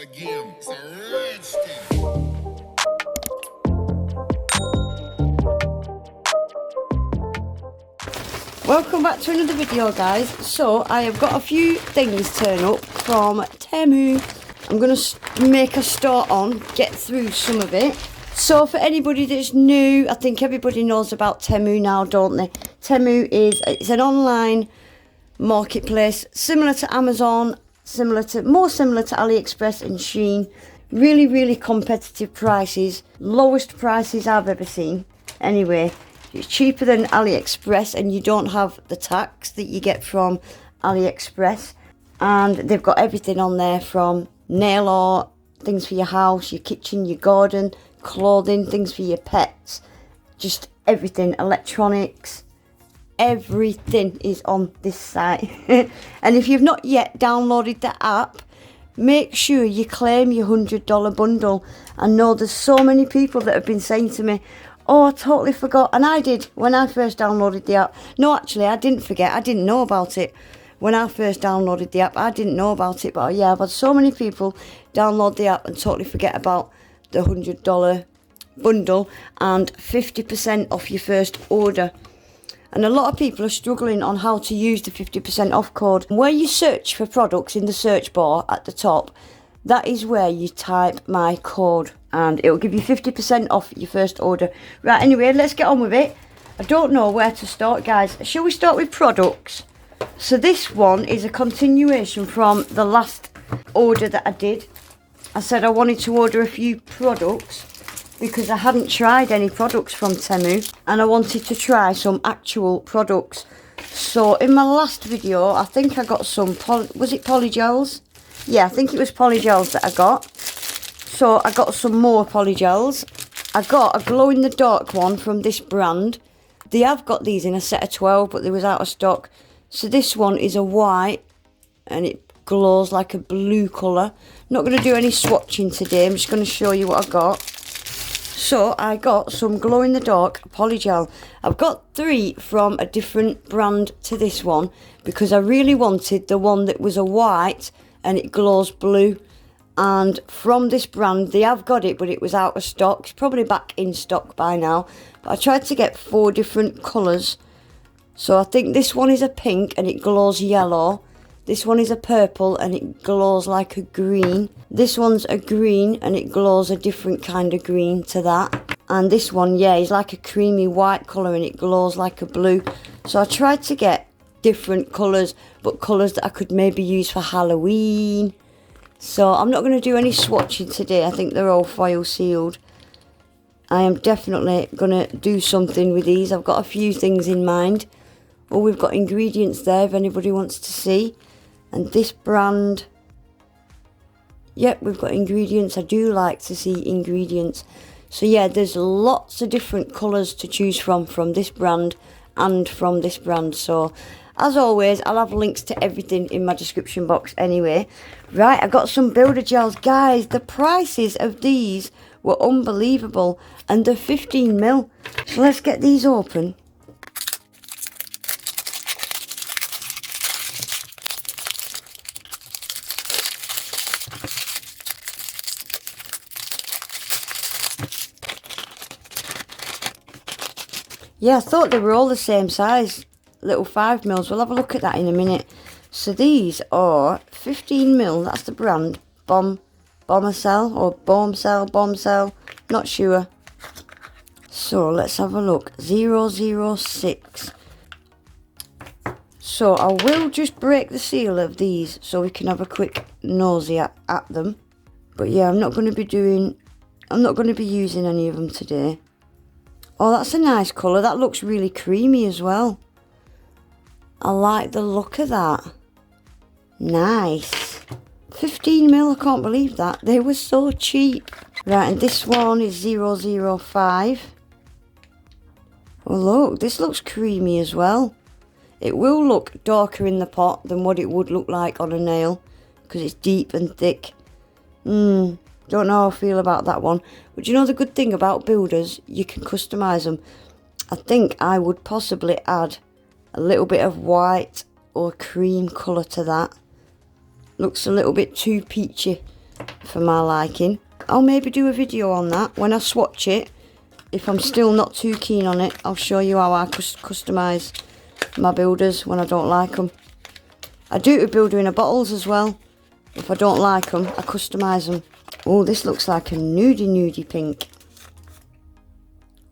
again. It's a Rhinestones. Welcome back to another video, guys. So I have got a few things turn up from Temu. I'm going to make a start on, get through some of it. So for anybody that's new, I think everybody knows about Temu now, don't they? Temu it's an online marketplace similar to Amazon, more similar to AliExpress and Shein. Really competitive prices, lowest prices I've ever seen. Anyway, it's cheaper than AliExpress and you don't have the tax that you get from AliExpress. And they've got everything on there from nail art, things for your house, your kitchen, your garden, clothing, things for your pets, just everything, electronics, everything is on this site. And if you've not yet downloaded the app, make sure you claim your $100 bundle. I know there's so many people that have been saying to me, oh, I totally forgot. And I did when I first downloaded the app. No, actually, I didn't forget. I didn't know about it. When I first downloaded the app, I didn't know about it. But yeah, I've had so many people download the app and totally forget about the $100 bundle and 50% off your first order. And a lot of people are struggling on how to use the 50% off code. Where you search for products in the search bar at the top, that is where you type my code and it will give you 50% off your first order. Right, anyway, let's get on with it. I don't know where to start, guys. Shall we start with products? So this one is a continuation from the last order that I did. I said I wanted to order a few products because I hadn't tried any products from Temu and I wanted to try some actual products. So in my last video, I think I got some, was it polygels? Yeah, I think it was polygels that I got. So I got some more polygels. I got a glow-in-the-dark one from this brand. They have got these in a set of 12, but they was out of stock. So this one is a white and it glows like a blue colour. Not going to do any swatching today. I'm just going to show you what I got. So I got some glow-in-the-dark polygel. I've got 3 from a different brand to this one because I really wanted the one that was a white and it glows blue. And from this brand, they have got it, but it was out of stock. It's probably back in stock by now. But I tried to get 4 different colours. So I think this one is a pink and it glows yellow. This one is a purple and it glows like a green. This one's a green and it glows a different kind of green to that. And this one, yeah, is like a creamy white colour and it glows like a blue. So I tried to get different colours, but colours that I could maybe use for Halloween. So I'm not going to do any swatching today. I think they're all foil sealed. I am definitely going to do something with these. I've got a few things in mind. Oh, we've got ingredients there if anybody wants to see. And this brand, yep, we've got ingredients. I do like to see ingredients. So yeah, there's lots of different colours to choose from this brand and from this brand. So as always, I'll have links to everything in my description box anyway. Right, I got some builder gels. Guys, the prices of these were unbelievable and they're 15ml. So let's get these open. Yeah, I thought they were all the same size, little 5mls. We'll have a look at that in a minute. So these are 15ml, that's the brand, Bombcell or Bombcell, not sure. So let's have a look, 006. So I will just break the seal of these so we can have a quick nosy at them. But yeah, I'm not going to be using any of them today. Oh, that's a nice colour. That looks really creamy as well. I like the look of that. Nice. 15ml, I can't believe that. They were so cheap. Right, and this one is 005. Oh, look, this looks creamy as well. It will look darker in the pot than what it would look like on a nail because it's deep and thick. Don't know how I feel about that one. But you know the good thing about builders, you can customise them. I think I would possibly add a little bit of white or cream colour to that. Looks a little bit too peachy. for my liking. I'll maybe do a video on that when I swatch it. If I'm still not too keen on it, I'll show you how I customise my builders when I don't like them. I do it with builder in a bottles as well. If I don't like them, I customise them. Oh, this looks like a nudie pink.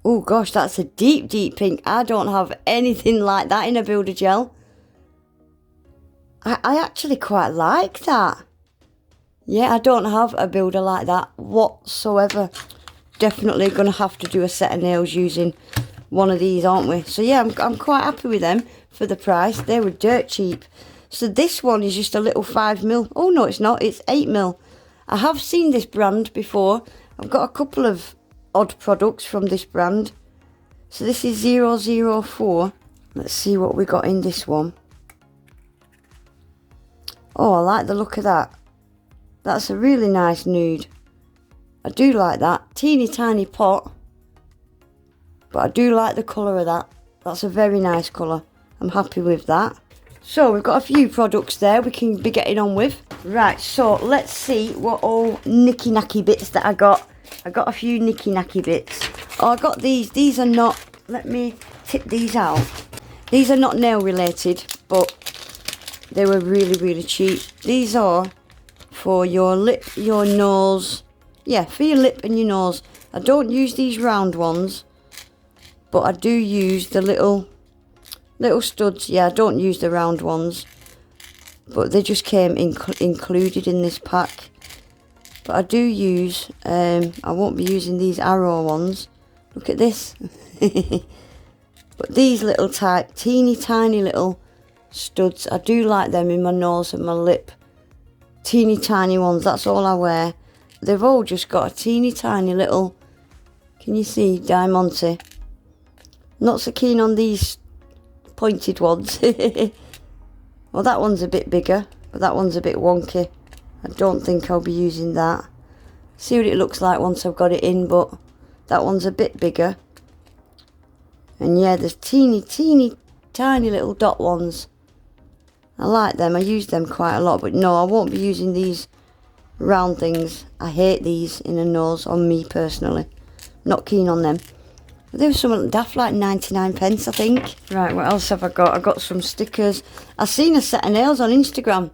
Oh gosh, that's a deep pink. I don't have anything like that in a builder gel. I actually quite like that. Yeah, I don't have a builder like that whatsoever. Definitely going to have to do a set of nails using one of these, aren't we? So yeah, I'm quite happy with them for the price. They were dirt cheap. So this one is just a little 5mm. Oh no, it's not. It's 8mm. I have seen this brand before. I've got a couple of odd products from this brand. So this is 004. Let's see what we got in this one. Oh, I like the look of that. That's a really nice nude. I do like that. Teeny tiny pot. But I do like the colour of that. That's a very nice colour. I'm happy with that. So we've got a few products there we can be getting on with. Right, so let's see what all Nikki Bits that I got. I got a few Nikki Bits. Oh, I got these. These are not... Let me tip these out. These are not nail related, but they were really cheap. These are for your lip, your nose. Yeah, for your lip and your nose. I don't use these round ones, but I do use the little studs. Yeah, I don't use the round ones, but they just came included in this pack. But I do use, I won't be using these arrow ones. Look at this. But these little teeny tiny little studs, I do like them in my nose and my lip. Teeny tiny ones, that's all I wear. They've all just got a teeny tiny little, can you see, diamante. Not so keen on these pointed ones. Well, that one's a bit bigger, but that one's a bit wonky. I don't think I'll be using that. See what it looks like once I've got it in, but that one's a bit bigger. And yeah, there's teeny tiny little dot ones. I like them. I use them quite a lot, but no, I won't be using these round things. I hate these in a nose on me personally. Not keen on them. There was some daft, like 99p, I think. Right, what else have I got? I got some stickers. I seen a set of nails on Instagram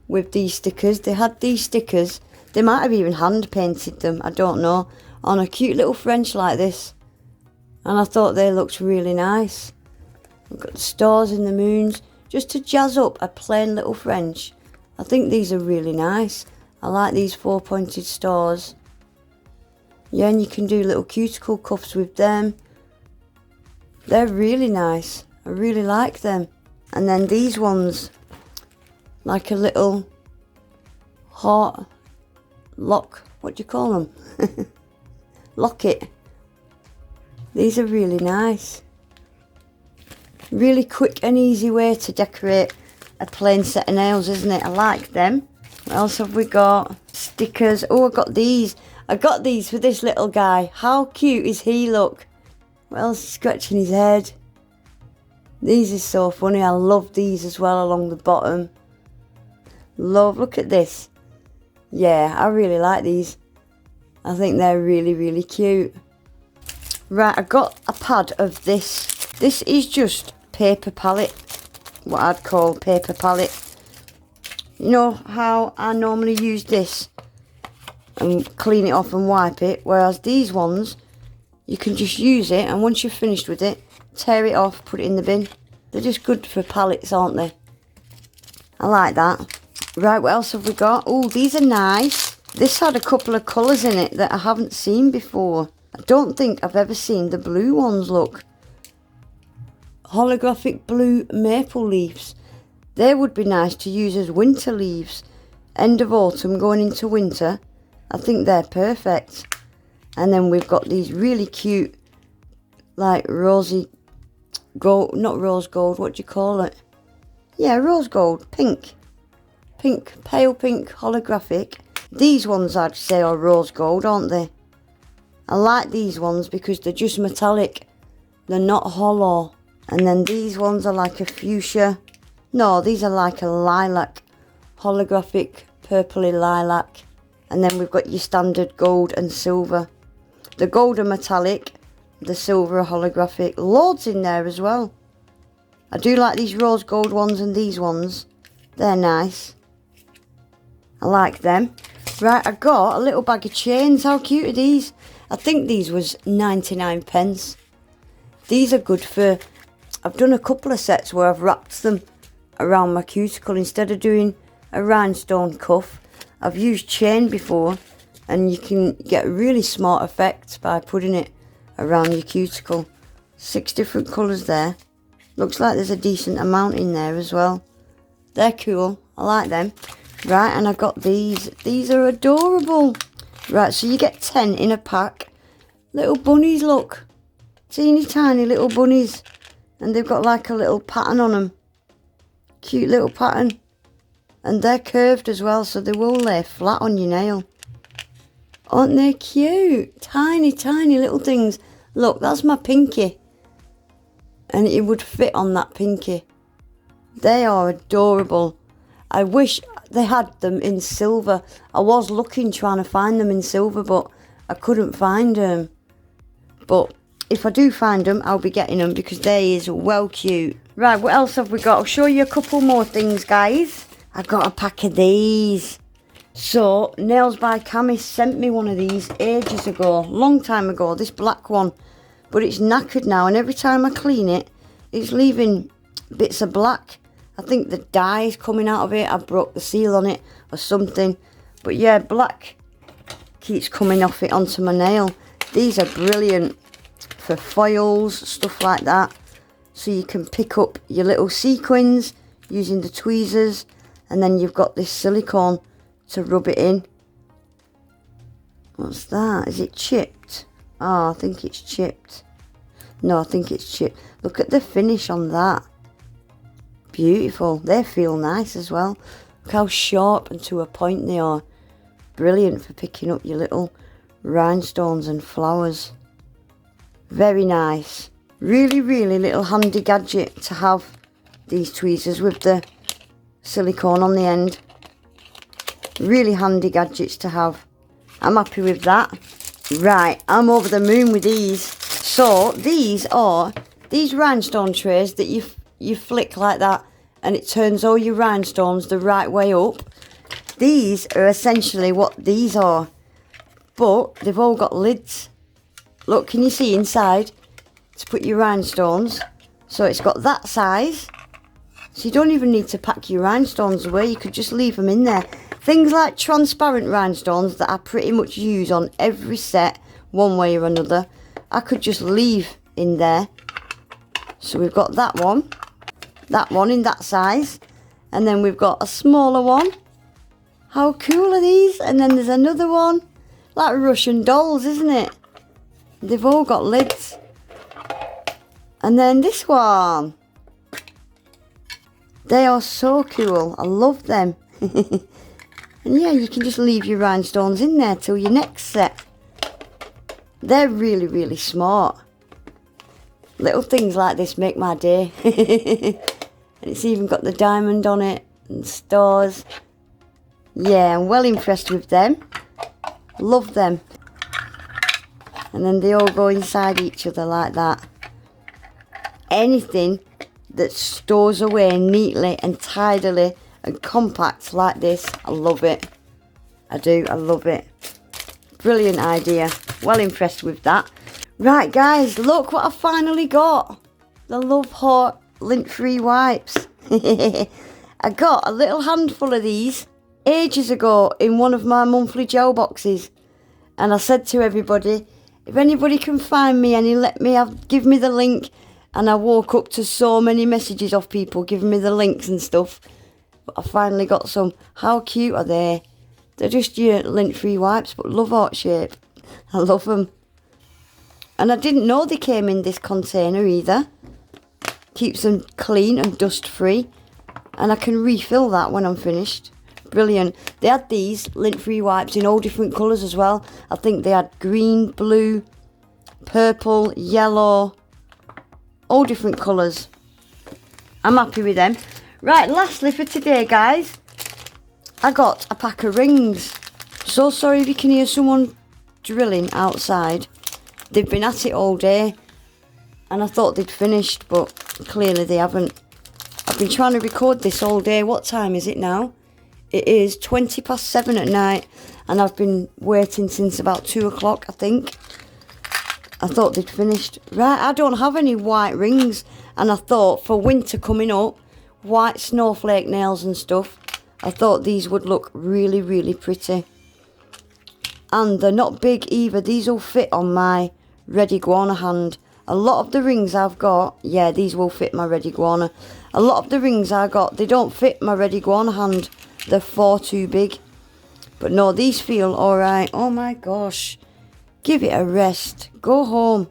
with these stickers. They had these stickers. They might have even hand painted them, I don't know, on a cute little French like this. And I thought they looked really nice. I've got the stars and the moons, just to jazz up a plain little French. I think these are really nice. I like these 4 pointed stars. Yeah, and you can do little cuticle cuffs with them. They're really nice. I really like them. And then these ones, like a little heart lock. What do you call them? Locket. These are really nice. Really quick and easy way to decorate a plain set of nails, isn't it? I like them. What else have we got? Stickers. Oh, I got these. I got these for this little guy. How cute is he, look? What else is scratching his head? These are so funny. I love these as well along the bottom. Love, look at this. Yeah, I really like these. I think they're really cute. Right, I got a pad of this. This is just paper palette. What I'd call paper palette. You know how I normally use this and clean it off and wipe it, whereas these ones you can just use it, and once you're finished with it, tear it off, put it in the bin. They're just good for palettes, aren't they? I like that. Right, what else have we got? Oh, these are nice. This had a couple of colours in it that I haven't seen before. I don't think I've ever seen the blue ones, look. Holographic blue maple leaves. They would be nice to use as winter leaves. End of autumn going into winter. I think they're perfect. And then we've got these really cute, like rosy gold, not rose gold, what do you call it? Yeah, rose gold, pink. Pink, pale pink holographic. These ones I'd say are rose gold, aren't they? I like these ones because they're just metallic. They're not hollow. And then these ones are like a fuchsia. No, these are like a lilac. Holographic, purpley lilac. And then we've got your standard gold and silver. The gold are metallic, the silver are holographic. Loads in there as well. I do like these rose gold ones and these ones. They're nice. I like them. Right, I got a little bag of chains. How cute are these? I think these was 99p. These are good for... I've done a couple of sets where I've wrapped them around my cuticle. Instead of doing a rhinestone cuff, I've used chain before, and you can get a really smart effect by putting it around your cuticle. 6 different colours there. Looks like there's a decent amount in there as well. They're cool. I like them. Right, and I got these. These are adorable. Right, so you get 10 in a pack. Little bunnies, look. Teeny tiny little bunnies. And they've got like a little pattern on them. Cute little pattern. And they're curved as well, so they will lay flat on your nail. Aren't they cute? Tiny, tiny little things. Look, that's my pinky. And it would fit on that pinky. They are adorable. I wish they had them in silver. I was looking, trying to find them in silver, but I couldn't find them. But if I do find them, I'll be getting them because they is well cute. Right, what else have we got? I'll show you a couple more things, guys. I got a pack of these. So, Nails by Cami sent me one of these ages ago, long time ago, this black one. But it's knackered now, and every time I clean it, it's leaving bits of black. I think the dye is coming out of it. I broke the seal on it or something. But yeah, black keeps coming off it onto my nail. These are brilliant for foils, stuff like that. So you can pick up your little sequins using the tweezers. And then you've got this silicone to rub it in. What's that? Is it chipped? Oh, I think it's chipped. No, I think it's chipped. Look at the finish on that. Beautiful. They feel nice as well. Look how sharp and to a point they are. Brilliant for picking up your little rhinestones and flowers. Very nice. Really, really little handy gadget to have, these tweezers with the silicone on the end. Really handy gadgets to have. I'm happy with that. Right, I'm over the moon with these. So these are these rhinestone trays that you flick like that and it turns all your rhinestones the right way up. These are essentially what these are, but they've all got lids. Look, can you see inside to put your rhinestones? So it's got that size. So you don't even need to pack your rhinestones away. You could just leave them in there. Things like transparent rhinestones that I pretty much use on every set, one way or another, I could just leave in there. So we've got that one in that size. And then we've got a smaller one. How cool are these? And then there's another one. Like Russian dolls, isn't it? They've all got lids. And then this one. They are so cool. I love them. And yeah, you can just leave your rhinestones in there till your next set. They're really, really smart. Little things like this make my day. And it's even got the diamond on it and stars. Yeah, I'm well impressed with them. Love them. And then they all go inside each other like that. Anything that stores away neatly and tidily and compact like this, I love it. I do, I love it. Brilliant idea. Well impressed with that. Right guys, look what I finally got. The Love Heart lint free wipes. I got a little handful of these ages ago in one of my monthly gel boxes. And I said to everybody, if anybody can find me any, give me the link. And I woke up to so many messages of people giving me the links and stuff. But I finally got some. How cute are they? They're just your lint-free wipes, but love heart shape. I love them. And I didn't know they came in this container either. Keeps them clean and dust-free. And I can refill that when I'm finished. Brilliant. They had these lint-free wipes in all different colours as well. I think they had green, blue, purple, yellow. All different colours. I'm happy with them. Right, lastly for today, guys, I got a pack of rings. so sorry if you can hear someone drilling outside. They've been at it all day and I thought they'd finished, but clearly they haven't. I've been trying to record this all day. What time is it now? It is 7:20 at night and I've been waiting since about 2 o'clock, I think. I thought they'd finished. Right, I don't have any white rings and I thought for winter coming up, white snowflake nails and stuff, I thought these would look really, really pretty. And they're not big either. These will fit on my red iguana hand. A lot of the rings I've got, yeah, these will fit my red iguana. A lot of the rings I got, they don't fit my red iguana hand. They're far too big. But no, these feel alright. Oh my gosh. Give it a rest. Go home.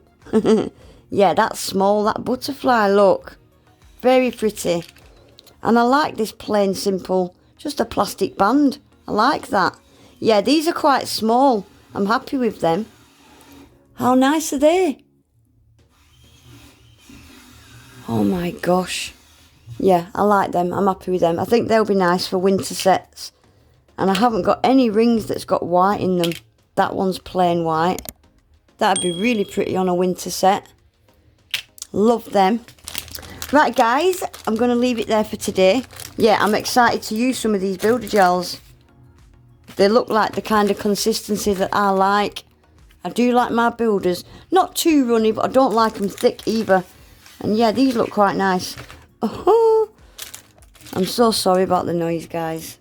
Yeah, that's small. That butterfly, look. Very pretty. And I like this plain simple, just a plastic band. I like that. Yeah, these are quite small. I'm happy with them. How nice are they? Oh my gosh. Yeah, I like them. I'm happy with them. I think they'll be nice for winter sets. And I haven't got any rings that's got white in them. That one's plain white. That'd be really pretty on a winter set. Love them. Right guys, I'm going to leave it there for today. Yeah, I'm excited to use some of these builder gels. They look like the kind of consistency that I like. I do like my builders. Not too runny, but I don't like them thick either. And yeah, these look quite nice. Oh, I'm so sorry about the noise, guys.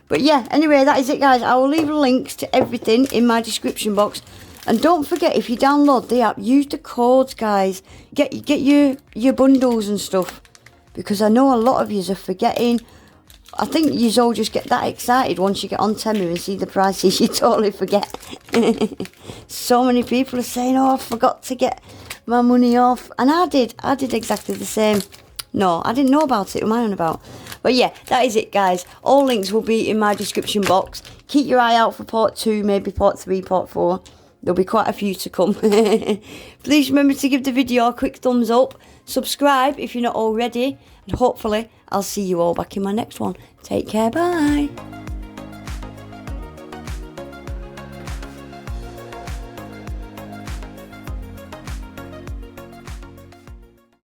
But yeah, anyway, that is it, guys. I will leave links to everything in my description box. And don't forget, if you download the app, use the codes, guys. Get your bundles and stuff. Because I know a lot of yous are forgetting. I think yous all just get that excited once you get on Temu and see the prices, you totally forget. So many people are saying, oh, I forgot to get my money off. And I did exactly the same. No, I didn't know about it. What am I on about? But yeah, that is it, guys. All links will be in my description box. Keep your eye out for part 2, maybe part 3, part 4. There'll be quite a few to come. Please remember to give the video a quick thumbs up. Subscribe if you're not already. And hopefully, I'll see you all back in my next one. Take care. Bye.